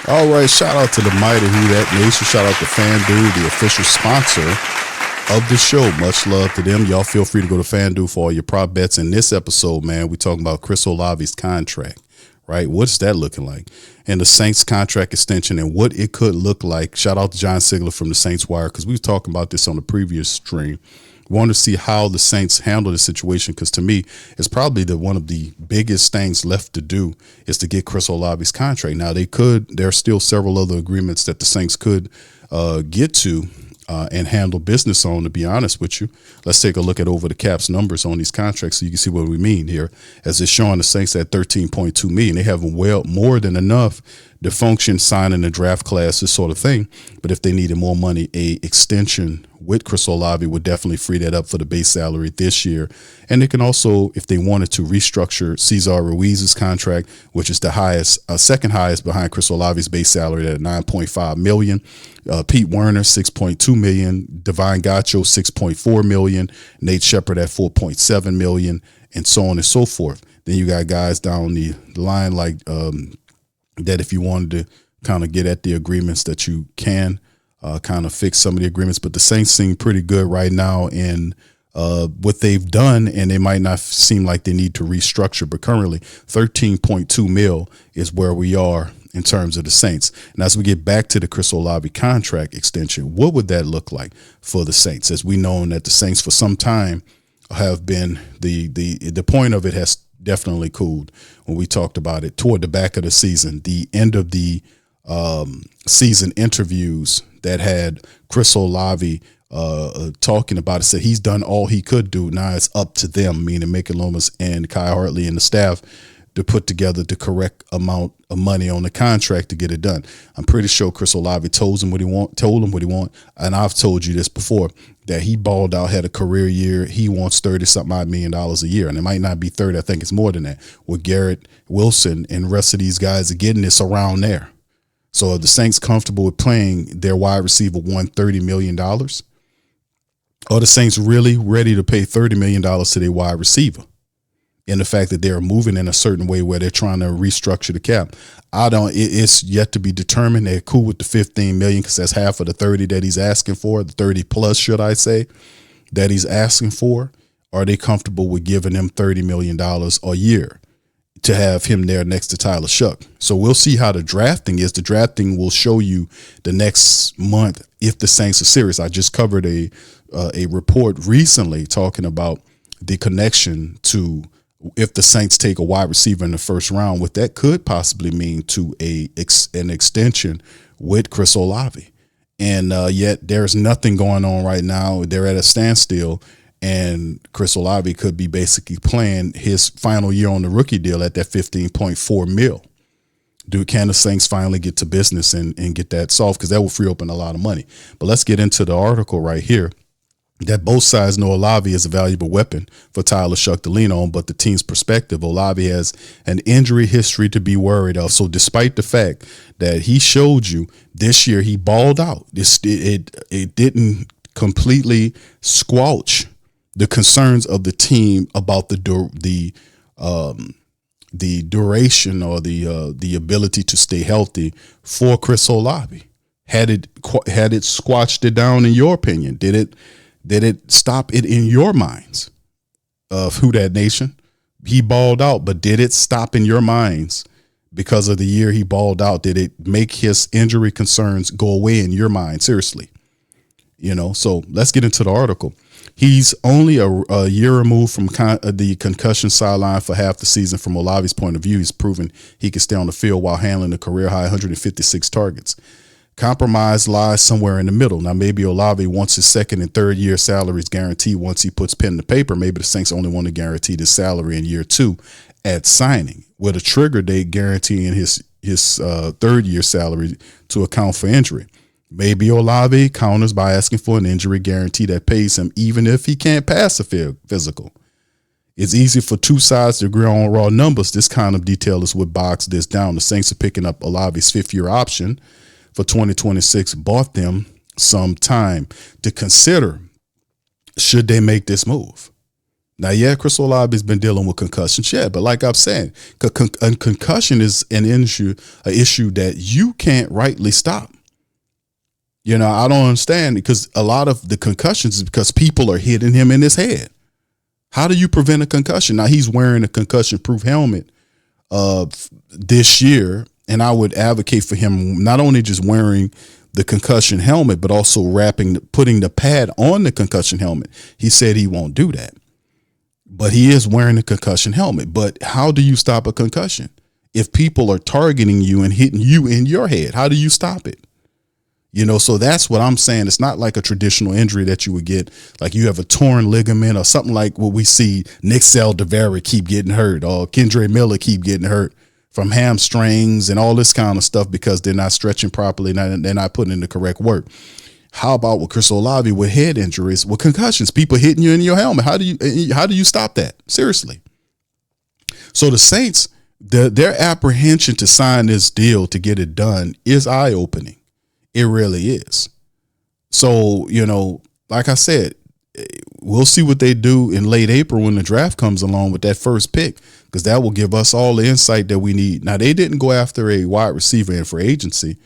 All right, shout out to the mighty Who Dat Nation. Shout out to FanDuel, the official sponsor of the show. Much love to them. Y'all feel free to go to FanDuel for all your prop bets. In this episode, man, we're talking about Chris Olave's contract, right? What's that looking like? And the Saints contract extension and what it could look like. Shout out to John Sigler from the Saints Wire, because we were talking about this on the previous stream. We want to see how the Saints handle the situation, because to me, it's probably one of the biggest things left to do is to get Chris Olave's contract. Now, there are still several other agreements that the Saints could get to and handle business on, to be honest with you. Let's take a look at over the cap's numbers on these contracts so you can see what we mean here. As it's showing, the Saints at $13.2 million. They have well more than enough to function, signing the draft class, this sort of thing. But if they needed more money, a extension with Chris Olave would definitely free that up for the base salary this year. And they can also, if they wanted to, restructure Cesar Ruiz's contract, which is the highest, second highest behind Chris Olave's base salary at $9.5 million. Pete Werner, $6.2 million. Divine Gacho, $6.4 million. Nate Shepard at $4.7 million, and so on and so forth. Then you got guys down the line like that if you wanted to kind of get at the agreements that you can kind of fix some of the agreements. But the Saints seem pretty good right now in what they've done, and they might not seem like they need to restructure. But currently, $13.2 million is where we are in terms of the Saints. And as we get back to the Chris Olave contract extension, what would that look like for the Saints? As we know that the Saints for some time have been the point of it has definitely cooled when we talked about it toward the back of the season. The end of the season interviews that had Chris Olave talking about it, said he's done all he could do. Now it's up to them, meaning Mickey Lomas and Kai Hartley and the staff, to put together the correct amount of money on the contract to get it done. I'm pretty sure Chris Olave told him what he want. And I've told you this before, that he balled out, had a career year. He wants $30-something million a year. And it might not be 30. I think it's more than that. With Garrett Wilson and the rest of these guys are getting this around there. So are the Saints comfortable with playing their wide receiver $130 million? Are the Saints really ready to pay $30 million to their wide receiver? And the fact that they're moving in a certain way where they're trying to restructure the cap. It's yet to be determined. They're cool with the $15 million because that's half of the 30 that he's asking for, the 30 plus, should I say, that he's asking for. Are they comfortable with giving him $30 million a year to have him there next to Tyler Shough? So we'll see how the drafting is. The drafting will show you the next month if the Saints are serious. I just covered a report recently talking about the connection to if the Saints take a wide receiver in the first round, what that could possibly mean to an extension with Chris Olave. And yet there's nothing going on right now. They're at a standstill, and Chris Olave could be basically playing his final year on the rookie deal at that $15.4 million. Can the Saints finally get to business and get that solved? Because that will free open a lot of money. But let's get into the article right here. That both sides know Olave is a valuable weapon for Tyler Shough to lean on, but the team's perspective, Olave has an injury history to be worried of. So despite the fact that he showed you this year, he balled out. It didn't completely squelch the concerns of the team about the duration or the ability to stay healthy for Chris Olave. Had it squashed it down, in your opinion? Did it stop it in your minds of Who Dat Nation? He balled out, but did it stop in your minds because of the year he balled out? Did it make his injury concerns go away in your mind? Seriously, so let's get into the article. He's only a year removed from the concussion sideline for half the season. From Olave's point of view, he's proven he can stay on the field while handling a career high 156 targets. Compromise lies somewhere in the middle. Now, maybe Olave wants his second and third year salaries guaranteed once he puts pen to paper. Maybe the Saints only want to guarantee his salary in year 2 at signing, with a trigger date guaranteeing his third year salary to account for injury. Maybe Olave counters by asking for an injury guarantee that pays him even if he can't pass a physical. It's easy for two sides to agree on raw numbers. This kind of detail is what bogs this down. The Saints are picking up Olave's fifth-year option for 2026, bought them some time to consider should they make this move? Now, yeah, Chris Olave has been dealing with concussions, yeah, but like I'm saying, a concussion is an issue that you can't rightly stop. You know, I don't understand, because a lot of the concussions is because people are hitting him in his head. How do you prevent a concussion? Now, he's wearing a concussion-proof helmet this year, and I would advocate for him not only just wearing the concussion helmet, but also putting the pad on the concussion helmet. He said he won't do that, but he is wearing a concussion helmet. But how do you stop a concussion? If people are targeting you and hitting you in your head, how do you stop it? You know, so that's what I'm saying. It's not like a traditional injury that you would get, like you have a torn ligament or something like what we see Nick Saldivera keep getting hurt, or Kendre Miller keep getting hurt from hamstrings and all this kind of stuff because they're not stretching properly and they're not putting in the correct work. How about with Chris Olave with head injuries, with concussions, people hitting you in your helmet? How do you stop that? Seriously. So the Saints, their apprehension to sign this deal to get it done is eye-opening. It really is. So, you know, like I said, we'll see what they do in late April when the draft comes along with that first pick, because that will give us all the insight that we need. Now, they didn't go after a wide receiver in free agency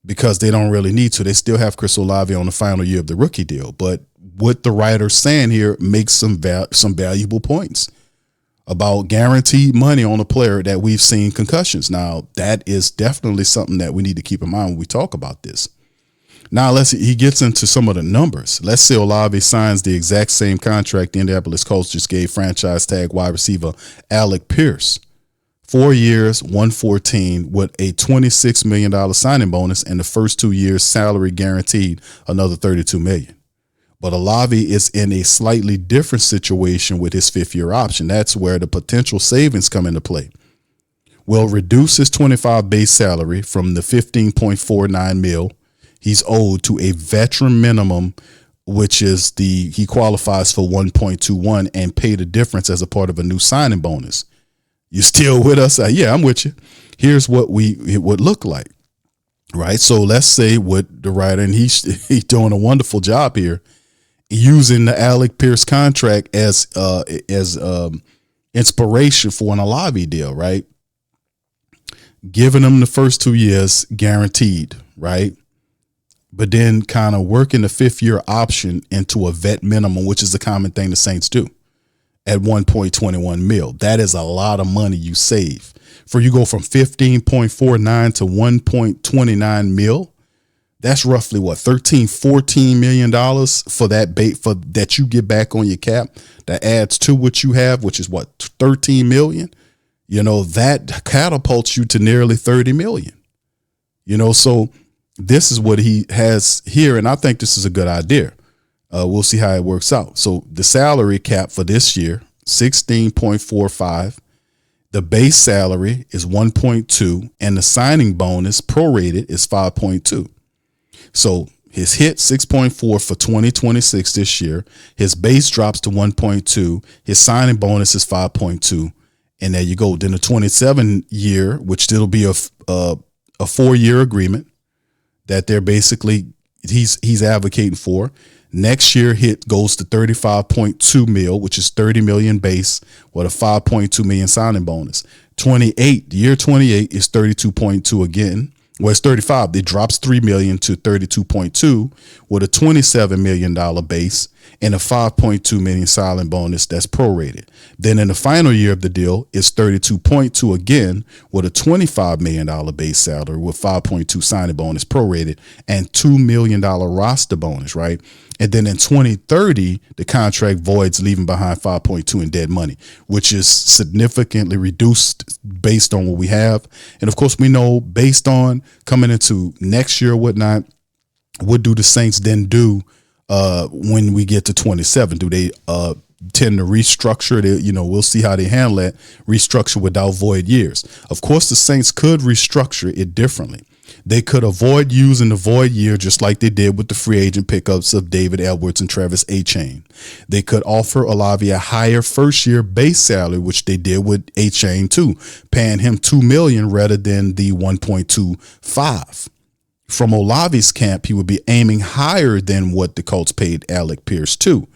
because they don't really need to. They still have Chris Olave on the final year of the rookie deal. But what the writer's saying here makes some valuable points about guaranteed money on a player that we've seen concussions. Now, that is definitely something that we need to keep in mind when we talk about this. Now, he gets into some of the numbers. Let's say Olave signs the exact same contract the Indianapolis Colts just gave franchise tag wide receiver Alec Pierce. 4 years, $114 with a $26 million signing bonus, and the first 2 years salary guaranteed another $32 million. But Olave is in a slightly different situation with his fifth-year option. That's where the potential savings come into play. Will reduce his 25 base salary from the $15.49 million he's owed to a veteran minimum, which is he qualifies for 1.21, and pay the difference as a part of a new signing bonus. You still with us? Yeah, I'm with you. Here's what it would look like, right? So let's say what the writer, and he's doing a wonderful job here, using the Alec Pierce contract as inspiration for an Olave deal, right? Giving him the first 2 years guaranteed, right? But then kind of working the fifth-year option into a vet minimum, which is the common thing the Saints do, at 1.21 mil. That is a lot of money you save. For you go from 15.49 to 1.29 mil. That's roughly what, $13-14 million for that you get back on your cap. That adds to what you have, which is what, $13 million. You know, that catapults you to nearly $30 million. You know, so this is what he has here, and I think this is a good idea. We'll see how it works out. So the salary cap for this year, 16.45. The base salary is 1.2, and the signing bonus prorated is 5.2. So his hit 6.4 for 2026 this year. His base drops to 1.2. His signing bonus is 5.2. And there you go. Then the 27 year, which it'll be a 4-year agreement that they're basically he's advocating for. Next year hit goes to 35.2 mil, which is 30 million base with a 5.2 million signing bonus. 28, year 28 is 32.2 again. Well, it's 35. It drops 3 million to 32.2 with a $27 million base and a 5.2 million signing bonus that's prorated. Then in the final year of the deal, it's 32.2 again with a $25 million base salary with 5.2 signing bonus prorated and $2 million roster bonus, right? And then in 2030, the contract voids, leaving behind 5.2 in dead money, which is significantly reduced based on what we have. And of course, we know based on coming into next year or whatnot, what do the Saints then do when we get to 27? Do they tend to restructure it? You know, we'll see how they handle that, restructure without void years. Of course, the Saints could restructure it differently. They could avoid using the void year just like they did with the free agent pickups of David Edwards and Travis Etienne. They could offer Olave a higher first-year base salary, which they did with Etienne too, paying him $2 million rather than the 1.25. From Olave's camp, he would be aiming higher than what the Colts paid Alec Pierce too.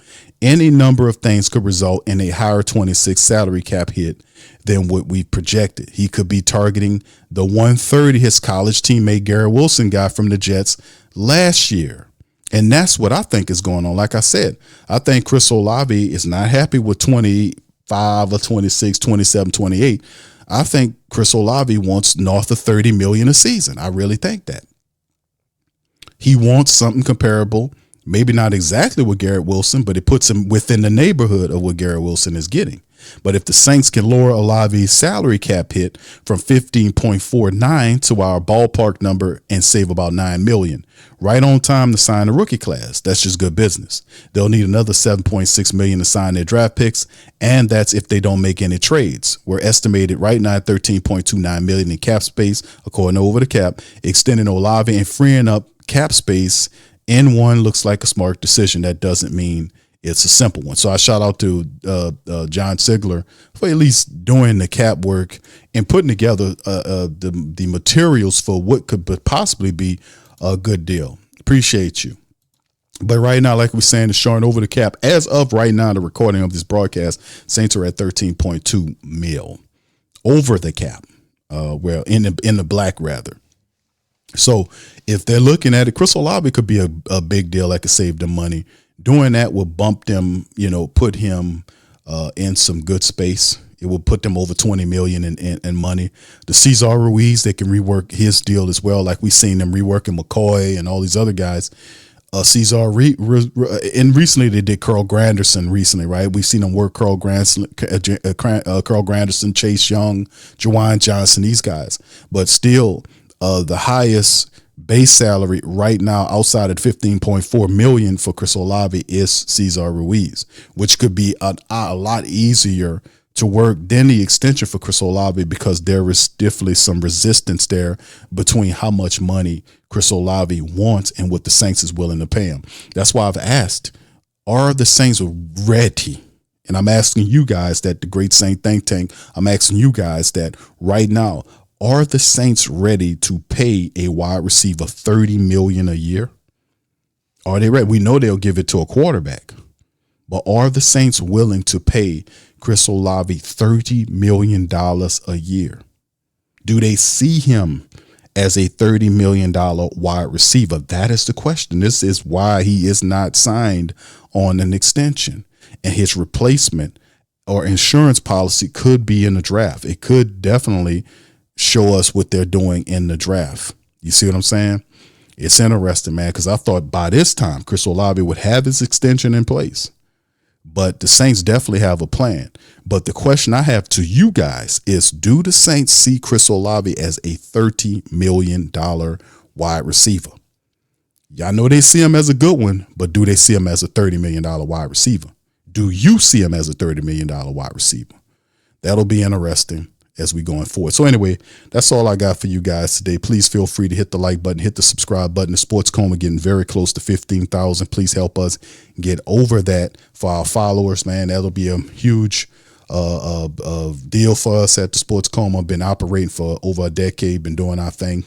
Any number of things could result in a higher 26 salary cap hit than what we projected. He could be targeting the 130 his college teammate Garrett Wilson got from the Jets last year. And that's what I think is going on. Like I said, I think Chris Olave is not happy with 25 or 26, 27, 28. I think Chris Olave wants north of 30 million a season. I really think that. He wants something comparable, maybe not exactly with Garrett Wilson, but it puts him within the neighborhood of what Garrett Wilson is getting. But if the Saints can lower Olave's salary cap hit from 15.49 to our ballpark number and save about $9 million, right on time to sign a rookie class, that's just good business. They'll need another $7.6 million to sign their draft picks, and that's if they don't make any trades. We're estimated right now at $13.29 million in cap space, according to Over the Cap, extending Olave and freeing up cap space in one looks like a smart decision. That doesn't mean it's a simple one. So I shout out to John Sigler for at least doing the cap work and putting together the materials for what could possibly be a good deal. Appreciate you. But right now, like we're saying, it's showing over the cap. As of right now, the recording of this broadcast, Saints are at 13.2 mil over the cap. Well, in the black rather. So if they're looking at it, Chris Olave could be a big deal that could save them money. Doing that will bump them, put him in some good space. It will put them over 20 million in money. The Cesar Ruiz, they can rework his deal as well. Like we've seen them reworking McCoy and all these other guys. Cesar and recently they did Carl Granderson recently, right? We've seen them work Carl Granderson, Chase Young, Jawan Johnson, these guys. But still, the highest base salary right now outside of 15.4 million for Chris Olave is Cesar Ruiz, which could be a lot easier to work than the extension for Chris Olave because there is definitely some resistance there between how much money Chris Olave wants and what the Saints is willing to pay him. That's why I've asked, are the Saints ready? And I'm asking you guys that, the Great Saint Think Tank, I'm asking you guys that right now, are the Saints ready to pay a wide receiver $30 million a year? Are they ready? We know they'll give it to a quarterback, but are the Saints willing to pay Chris Olave $30 million a year? Do they see him as a $30 million wide receiver? That is the question. This is why he is not signed on an extension, and his replacement or insurance policy could be in the draft. It could definitely show us what they're doing in the draft. You see what I'm saying? It's interesting, man, because I thought by this time Chris Olave would have his extension in place, but the Saints definitely have a plan. But the question I have to you guys is, do the Saints see Chris Olave as a $30 million wide receiver? Y'all know they see him as a good one, but do they see him as a $30 million wide receiver? Do you see him as a $30 million wide receiver? That'll be interesting as we going forward. So anyway, that's all I got for you guys today. Please feel free to hit the like button, hit the subscribe button. The Sports Coma getting very close to 15,000. Please help us get over that for our followers, man. That'll be a huge deal for us at the Sports Coma. Been operating for over a decade, been doing our thing.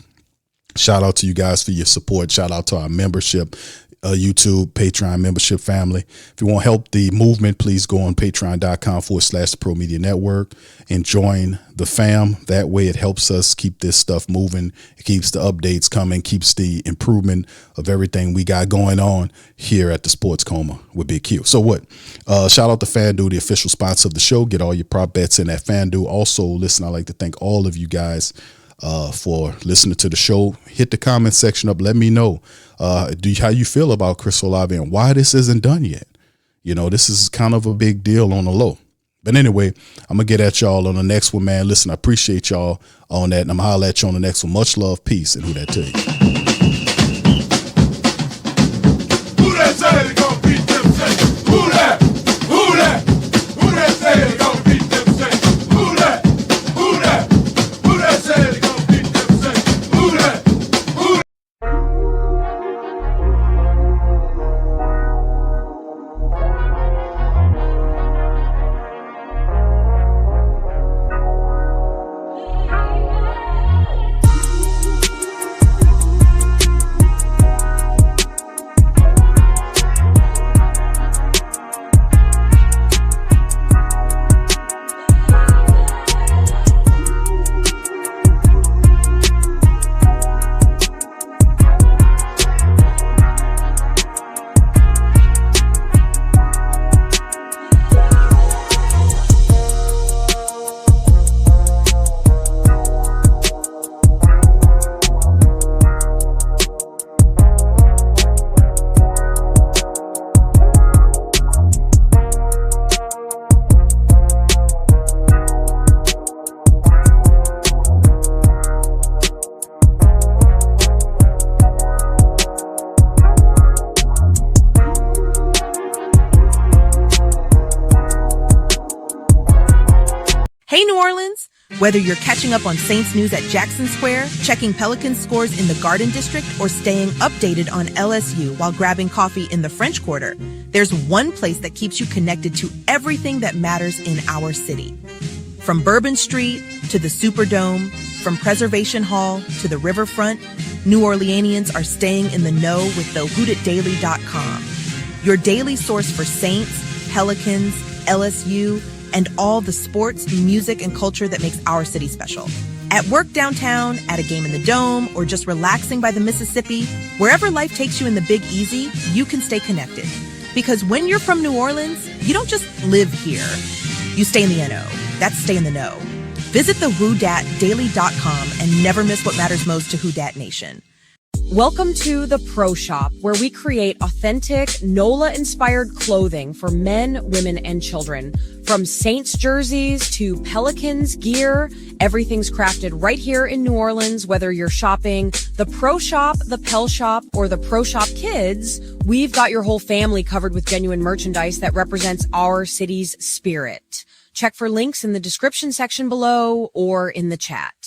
Shout out to you guys for your support. Shout out to our membership, YouTube, Patreon membership family. If you want to help the movement, please go on patreon.com/the Pro Media Network and join the fam. That way it helps us keep this stuff moving. It keeps the updates coming, keeps the improvement of everything we got going on here at the Sports Coma with Big Q. So what? Shout out to FanDuel, the official sponsor of the show. Get all your prop bets in at FanDuel. Also, listen, I'd like to thank all of you guys for listening to the show. Hit the comment section up. Let me know how you feel about Chris Olave and why this isn't done yet. This is kind of a big deal on the low. But anyway, I'm going to get at y'all on the next one, man. Listen, I appreciate y'all on that, and I'm going to holler at you on the next one. Much love, peace, and who that to you. Who that say they gonna beat them Saints? Who that? Who that? Who that say they gonna beat them Saints? Who that? Who that? Who that say they gonna beat them Saints? Who that? Who that? Whether you're catching up on Saints news at Jackson Square, checking Pelicans scores in the Garden District, or staying updated on LSU while grabbing coffee in the French Quarter, there's one place that keeps you connected to everything that matters in our city. From Bourbon Street to the Superdome, from Preservation Hall to the Riverfront, New Orleanians are staying in the know with the whodatdaily.com, your daily source for Saints, Pelicans, LSU, and all the sports, music, and culture that makes our city special. At work downtown, at a game in the Dome, or just relaxing by the Mississippi, wherever life takes you in the Big Easy, you can stay connected. Because when you're from New Orleans, you don't just live here. You stay in the NO. That's stay in the know. Visit the WhoDatDaily.com and never miss what matters most to Who Dat Nation. Welcome to the Pro Shop, where we create authentic, NOLA-inspired clothing for men, women, and children. From Saints jerseys to Pelicans gear, everything's crafted right here in New Orleans. Whether you're shopping the Pro Shop, the Pel Shop, or the Pro Shop Kids, we've got your whole family covered with genuine merchandise that represents our city's spirit. Check for links in the description section below or in the chat.